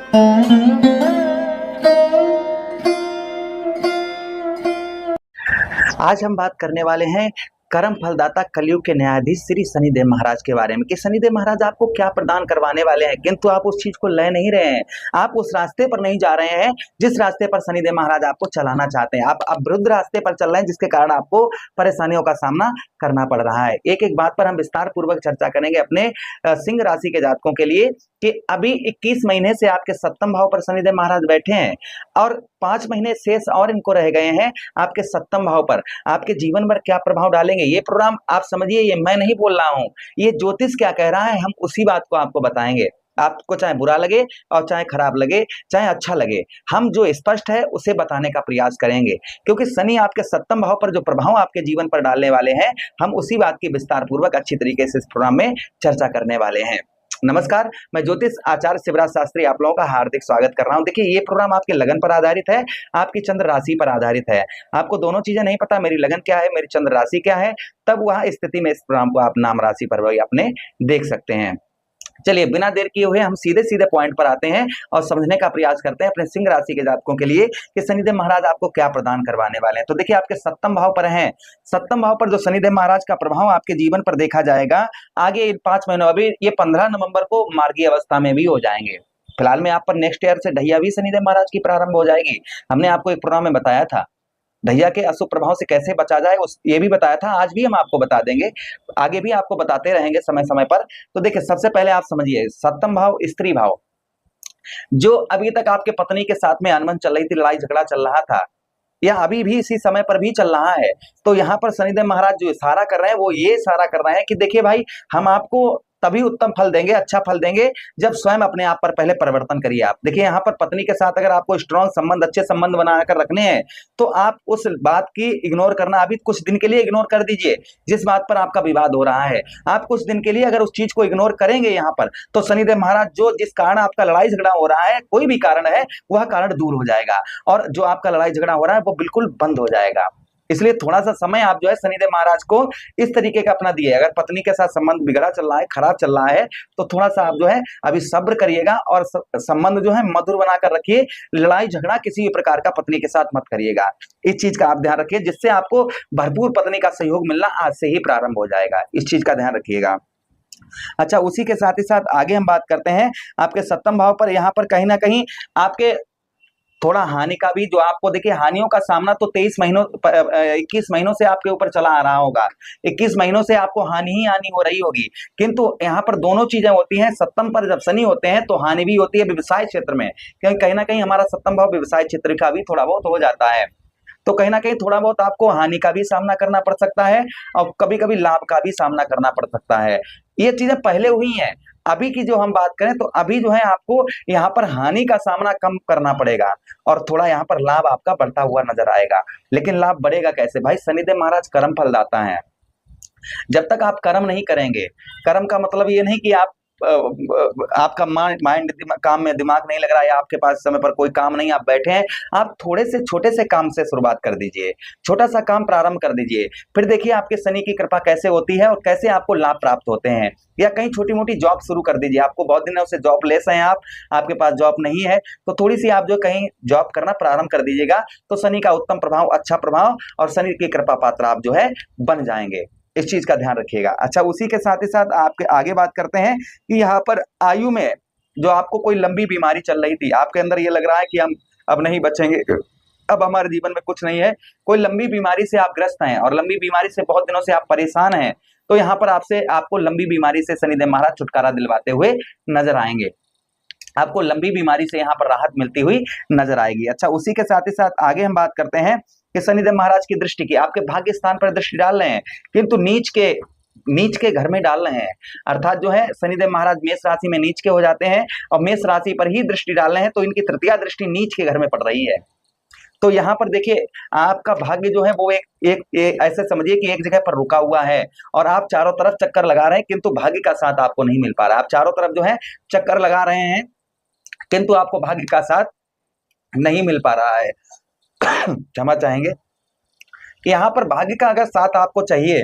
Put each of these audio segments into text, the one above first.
आज हम बात करने वाले हैं कर्म फलदाता कलयुग के न्यायाधीश श्री शनिदेव महाराज के बारे में कि शनिदेव महाराज आपको क्या प्रदान करवाने वाले हैं, किंतु आप उस चीज को ले नहीं रहे हैं। आप उस रास्ते पर नहीं जा रहे हैं जिस रास्ते पर शनिदेव महाराज आपको चलाना चाहते हैं। आप विरुद्ध रास्ते पर चल रहे हैं, जिसके कारण आपको परेशानियों का सामना करना पड़ रहा है। एक एक बात पर हम विस्तार पूर्वक चर्चा करेंगे अपने सिंह राशि के जातकों के लिए कि अभी 21 महीने से आपके सप्तम भाव पर शनिदेव महाराज बैठे हैं और 5 महीने शेष और इनको रह गए हैं आपके सप्तम भाव पर। आपके जीवन पर क्या प्रभाव डालेंगे ये प्रोग्राम आप समझिए, ये मैं नहीं बोल रहा हूं, ये ज्योतिष क्या कह रहा है, हम उसी बात को आपको बताएंगे। आपको चाहे बुरा लगे और चाहे खराब लगे, चाहे अच्छा लगे, हम जो स्पष्ट है उसे बताने का प्रयास करेंगे, क्योंकि शनि आपके सप्तम भाव पर जो प्रभाव आपके जीवन पर डालने वाले हैं, हम उसी बात की विस्तार पूर्वक अच्छी तरीके से इस प्रोग्राम में चर्चा करने वाले हैं। नमस्कार, मैं ज्योतिष आचार्य शिवराज शास्त्री आप लोगों का हार्दिक स्वागत कर रहा हूं। देखिए, ये प्रोग्राम आपके लगन पर आधारित है, आपकी चंद्र राशि पर आधारित है। आपको दोनों चीजें नहीं पता, मेरी लगन क्या है, मेरी चंद्र राशि क्या है, तब वह स्थिति में इस प्रोग्राम को आप नाम राशि पर वही अपने देख सकते हैं। चलिए, बिना देर किए हुए हम सीधे सीधे पॉइंट पर आते हैं और समझने का प्रयास करते हैं अपने सिंह राशि के जातकों के लिए कि शनिदेव महाराज आपको क्या प्रदान करवाने वाले हैं। तो देखिए, आपके सप्तम भाव पर हैं, सप्तम भाव पर जो शनिदेव महाराज का प्रभाव आपके जीवन पर देखा जाएगा आगे इन 5 महीनों, अभी ये 15 नवंबर को मार्गीय अवस्था में भी हो जाएंगे। फिलहाल में आप पर नेक्स्ट ईयर से ढैया भी शनिदेव महाराज की प्रारंभ हो जाएगी। हमने आपको एक प्रोग्राम में बताया था ढैया के अशुभ प्रभाव से कैसे बचा जाए, उस ये भी बताया था, आज भी हम आपको बता देंगे, आगे भी आपको बताते रहेंगे समय समय पर। तो देखिए, सबसे पहले आप समझिए, सप्तम भाव स्त्री भाव, जो अभी तक आपके पत्नी के साथ में अनबन चल रही थी, लड़ाई झगड़ा चल रहा था, या अभी भी इसी समय पर भी चल रहा है, तो यहाँ पर शनिदेव महाराज जो इशारा कर रहे हैं वो ये इशारा कर रहे हैं कि देखिए भाई, हम आपको तभी उत्तम फल देंगे, अच्छा फल देंगे, जब स्वयं अपने आप पर पहले परिवर्तन करिए। आप देखिए, यहाँ पर पत्नी के साथ अगर आपको स्ट्रॉन्ग संबंध, अच्छे संबंध बनाकर रखने हैं, तो आप उस बात की इग्नोर करना अभी कुछ दिन के लिए इग्नोर कर दीजिए। जिस बात पर आपका विवाद हो रहा है, आप कुछ दिन के लिए अगर उस चीज को इग्नोर करेंगे यहाँ पर, तो शनिदेव महाराज जो जिस कारण आपका लड़ाई झगड़ा हो रहा है, कोई भी कारण है, वह कारण दूर हो जाएगा और जो आपका लड़ाई झगड़ा हो रहा है वो बिल्कुल बंद हो जाएगा। इसलिए थोड़ा सा समय आप जो है शनिदेव महाराज को इस तरीके का अपना दिए। अगर पत्नी के साथ संबंध बिगड़ा चल रहा है, खराब चल रहा है, तो थोड़ा सा आप जो है अभी सब्र करिएगा और संबंध जो है मधुर बनाकर रखिए। लड़ाई झगड़ा किसी भी प्रकार का पत्नी के साथ मत करिएगा, इस चीज का आप ध्यान रखिए, जिससे आपको भरपूर पत्नी का सहयोग मिलना आज से ही प्रारंभ हो जाएगा। इस चीज का ध्यान रखिएगा। अच्छा, उसी के साथ ही साथ आगे हम बात करते हैं आपके सप्तम भाव पर। यहाँ पर कहीं ना कहीं आपके थोड़ा हानि का भी, जो आपको देखिए हानियों का सामना तो 21 महीनों से आपके ऊपर चला आ रहा होगा। 21 महीनों से आपको हानि ही हानि हो रही होगी, किंतु यहाँ पर दोनों चीजें होती हैं। सप्तम पर जब शनि होते हैं तो हानि भी होती है व्यवसाय क्षेत्र में, क्योंकि कहीं ना कहीं हमारा सप्तम भाव व्यवसाय क्षेत्र का भी थोड़ा बहुत हो जाता है, तो कहीं ना कहीं थोड़ा बहुत आपको हानि का भी सामना करना पड़ सकता है और कभी कभी लाभ का भी सामना करना पड़ सकता है। ये चीजें पहले हुई हैं। अभी की जो हम बात करें तो अभी जो है आपको यहाँ पर हानि का सामना कम करना पड़ेगा और थोड़ा यहाँ पर लाभ आपका बढ़ता हुआ नजर आएगा। लेकिन लाभ बढ़ेगा कैसे भाई? शनिदेव महाराज कर्म फलदाता है। जब तक आप कर्म नहीं करेंगे, कर्म का मतलब ये नहीं कि आप आपका माइंड काम में दिमाग नहीं लग रहा है, आपके पास समय पर कोई काम नहीं, आप बैठे हैं, आप थोड़े से छोटे से काम से शुरुआत कर दीजिए, छोटा सा काम प्रारंभ कर दीजिए, फिर देखिए आपके शनि की कृपा कैसे होती है और कैसे आपको लाभ प्राप्त होते हैं। या कहीं छोटी मोटी जॉब शुरू कर दीजिए, आपको बहुत दिनों से जॉब लेस हैं आप, आपके पास जॉब नहीं है, तो थोड़ी सी आप जो कहीं जॉब करना प्रारंभ कर दीजिएगा, तो शनि का उत्तम प्रभाव, अच्छा प्रभाव और शनि की कृपा पात्र आप जो है बन जाएंगे। इस चीज का ध्यान रखिएगा। अच्छा, उसी के साथ ही साथ आपके आगे बात करते हैं कि यहाँ पर आयु में जो आपको कोई लंबी बीमारी चल रही थी, आपके अंदर ये लग रहा है कि हम अब नहीं बचेंगे, अब हमारे जीवन में कुछ नहीं है, कोई लंबी बीमारी से आप ग्रस्त हैं और लंबी बीमारी से बहुत दिनों से आप परेशान हैं, तो यहाँ पर आपको लंबी बीमारी से शनिदेव महाराज छुटकारा दिलवाते हुए नजर आएंगे। आपको लंबी बीमारी से यहाँ पर राहत मिलती हुई नजर आएगी। अच्छा, उसी के साथ ही साथ आगे हम बात करते हैं कि शनिदेव महाराज की दृष्टि की आपके भाग्य स्थान पर दृष्टि डाल रहे हैं, किंतु नीच के घर में डाल रहे हैं। अर्थात जो है शनिदेव महाराज मेष राशि में नीच के हो जाते हैं और मेष राशि पर ही दृष्टि डाल रहे हैं, तो इनकी तृतीया दृष्टि नीच के घर में पड़ रही है। तो यहाँ पर देखिए, आपका भाग्य जो है वो एक ऐसे समझिए कि एक जगह पर रुका हुआ है और आप चारों तरफ चक्कर लगा रहे हैं, किंतु भाग्य का साथ आपको नहीं मिल पा रहा। आप चारों तरफ जो है चक्कर लगा रहे हैं, किंतु आपको भाग्य का साथ नहीं मिल पा रहा है। क्षमा चाहेंगे कि यहाँ पर भाग्य का अगर साथ आपको चाहिए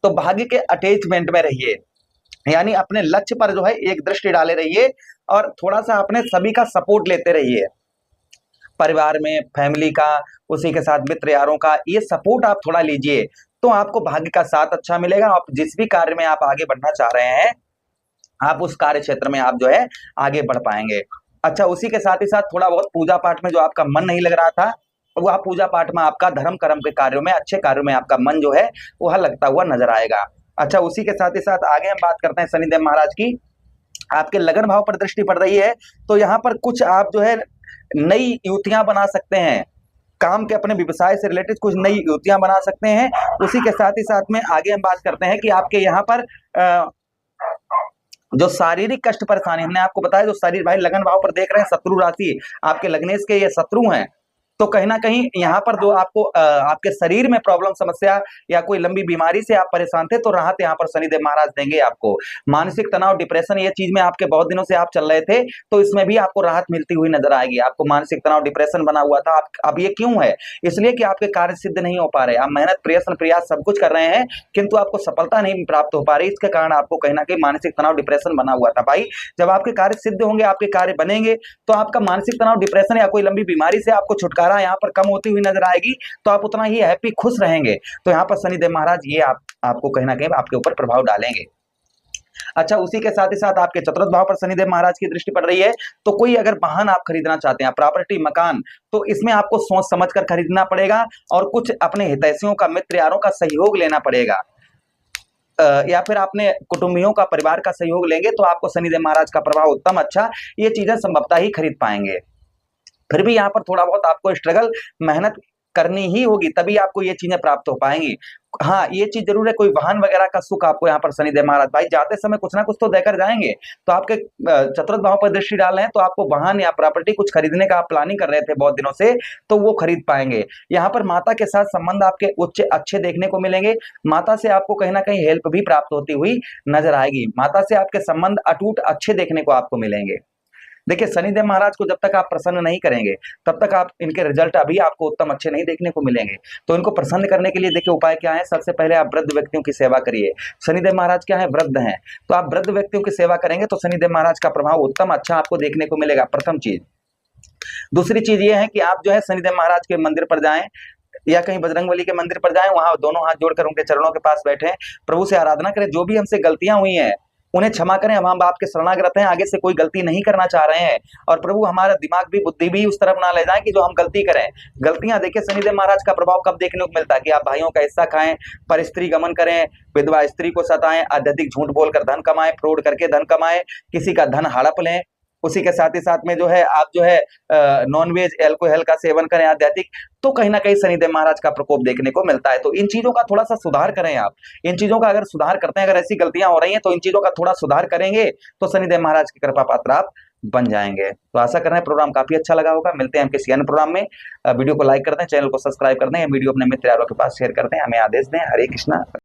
तो भाग्य के अटैचमेंट में रहिए, यानी अपने लक्ष्य पर जो है एक दृष्टि डाले रहिए और थोड़ा सा अपने सभी का सपोर्ट लेते रहिए, परिवार में, फैमिली का, उसी के साथ मित्र यारों का, ये सपोर्ट आप थोड़ा लीजिए, तो आपको भाग्य का साथ अच्छा मिलेगा। आप जिस भी कार्य में आप आगे बढ़ना चाह रहे हैं, आप उस कार्य क्षेत्र में आप जो है आगे बढ़ पाएंगे। अच्छा, उसी के साथ ही साथ थोड़ा बहुत पूजा पाठ में जो आपका मन नहीं लग रहा था, वो आप पूजा पाठ में आपका धर्म कर्म के कार्यों में, अच्छे कार्यों में आपका मन जो है वह लगता हुआ नजर आएगा। अच्छा, उसी के साथ ही साथ आगे हम बात करते हैं शनिदेव महाराज की। आपके लगन भाव पर दृष्टि पड़ रही है, तो यहाँ पर कुछ आप जो है नई युतियां बना सकते हैं, काम के अपने व्यवसाय से रिलेटेड कुछ नई युतियां बना सकते हैं। उसी के साथ ही साथ में आगे हम बात करते हैं कि आपके यहाँ पर जो शारीरिक कष्ट परेशानी, हमने आपको बताया जो शरीर, भाई लगन भाव पर देख रहे हैं शत्रु राशि, आपके लग्नेश के ये शत्रु हैं, तो कहीं ना कहीं यहाँ पर जो आपको आपके शरीर में प्रॉब्लम, समस्या या कोई लंबी बीमारी से आप परेशान थे, तो राहत यहाँ पर शनिदेव महाराज देंगे आपको। मानसिक तनाव, डिप्रेशन, ये चीज में आपके बहुत दिनों से आप चल रहे थे, तो इसमें भी आपको राहत मिलती हुई नजर आएगी। आपको मानसिक तनाव, डिप्रेशन बना हुआ था, अब ये क्यों है? इसलिए कि आपके कार्य सिद्ध नहीं हो पा रहे, आप मेहनत, प्रयत्न, प्रयास सब कुछ कर रहे हैं, किंतु आपको सफलता नहीं प्राप्त हो पा रही। इसके कारण आपको कहीं ना कहीं मानसिक तनाव, डिप्रेशन बना हुआ था। भाई, जब आपके कार्य सिद्ध होंगे, आपके कार्य बनेंगे, तो आपका मानसिक तनाव, डिप्रेशन या कोई लंबी बीमारी से आपको छुटकारा यहाँ पर कम होती हुई नजर आएगी, तो आप उतना ही हैप्पी, खुश रहेंगे। तो यहाँ पर शनिदेव महाराज ये आपको कहीं ना कहीं आपके ऊपर प्रभाव डालेंगे। अच्छा, उसी के साथ ही साथ आपके चतुर्थ भाव पर शनिदेव महाराज की दृष्टि पड़ रही है, तो कोई अगर वाहन आप खरीदना चाहते हैं, प्रॉपर्टी, मकान, तो इसमें आपको सोच समझ कर खरीदना पड़ेगा, और कुछ अपने हितैषियों का, मित्र यारों का सहयोग लेना पड़ेगा, या फिर अपने कुटुंबियों का, परिवार का सहयोग लेंगे, तो आपको शनिदेव महाराज का प्रभाव उत्तम, अच्छा, ये चीजें संभवतः ही खरीद पाएंगे। फिर भी यहाँ पर थोड़ा बहुत आपको स्ट्रगल, मेहनत करनी ही होगी, तभी आपको ये चीजें प्राप्त हो पाएंगी। हाँ, ये चीज जरूर है, कोई वाहन वगैरह का सुख आपको यहाँ पर शनिदेव महाराज, भाई जाते समय कुछ ना कुछ तो देकर जाएंगे। तो आपके चतुर्थ भाव पर दृष्टि डाल रहे हैं, तो आपको वाहन या प्रॉपर्टी कुछ खरीदने का आप प्लानिंग कर रहे थे बहुत दिनों से, तो वो खरीद पाएंगे। यहाँ पर माता के साथ संबंध आपके उच्च अच्छे देखने को मिलेंगे, माता से आपको कहीं ना कहीं हेल्प भी प्राप्त होती हुई नजर आएगी, माता से आपके संबंध अटूट अच्छे देखने को आपको मिलेंगे। देखिए, शनिदेव महाराज को जब तक आप प्रसन्न नहीं करेंगे, तब तक आप इनके रिजल्ट अभी आपको उत्तम अच्छे नहीं देखने को मिलेंगे। तो इनको प्रसन्न करने के लिए देखिए उपाय क्या है। सबसे पहले आप वृद्ध व्यक्तियों की सेवा करिए। शनिदेव महाराज क्या है? वृद्ध हैं, तो आप वृद्ध व्यक्तियों की सेवा करेंगे तो शनिदेव महाराज का प्रभाव उत्तम अच्छा आपको देखने को मिलेगा, प्रथम चीज। दूसरी चीज ये है कि आप जो है शनिदेव महाराज के मंदिर पर जाएं, या कहीं बजरंगबली के मंदिर पर जाएं, वहां दोनों हाथ जोड़कर उनके चरणों के पास बैठे, प्रभु से आराधना करें, जो भी हमसे गलतियां हुई हैं उन्हें क्षमा करें, हम आपके शरणागत हैं, आगे से कोई गलती नहीं करना चाह रहे हैं, और प्रभु हमारा दिमाग भी, बुद्धि भी उस तरफ ना ले जाए कि जो हम गलती करें। गलतियां, देखिए शनिदेव महाराज का प्रभाव कब देखने को मिलता है कि आप भाइयों का हिस्सा खाएं, पर स्त्री गमन करें, विधवा स्त्री को सताएं, अत्यधिक झूठ बोलकर धन कमाएं, फ्रॉड करके धन कमाएं, किसी का धन हड़प लें। उसी के साथ ही साथ में जो है आप जो है नॉनवेज, एल्कोहल का सेवन करें, आध्यात्मिक, तो कहीं ना कहीं शनिदेव महाराज का प्रकोप देखने को मिलता है। तो इन चीजों का थोड़ा सा सुधार करें आप। इन चीजों का अगर सुधार करते हैं, अगर ऐसी गलतियां हो रही हैं तो इन चीजों का थोड़ा सुधार करेंगे तो शनिदेव महाराज की कृपा पात्र आप बन जाएंगे। तो आशा कर रहे हैं प्रोग्राम काफी अच्छा लगा होगा। मिलते हैं हम किसी अन्य प्रोग्राम में। वीडियो को लाइक कर दें, चैनल को सब्सक्राइब कर दें, वीडियो अपने मित्र यारों के पास शेयर कर दें, हमें आदेश दें। हरे कृष्णा।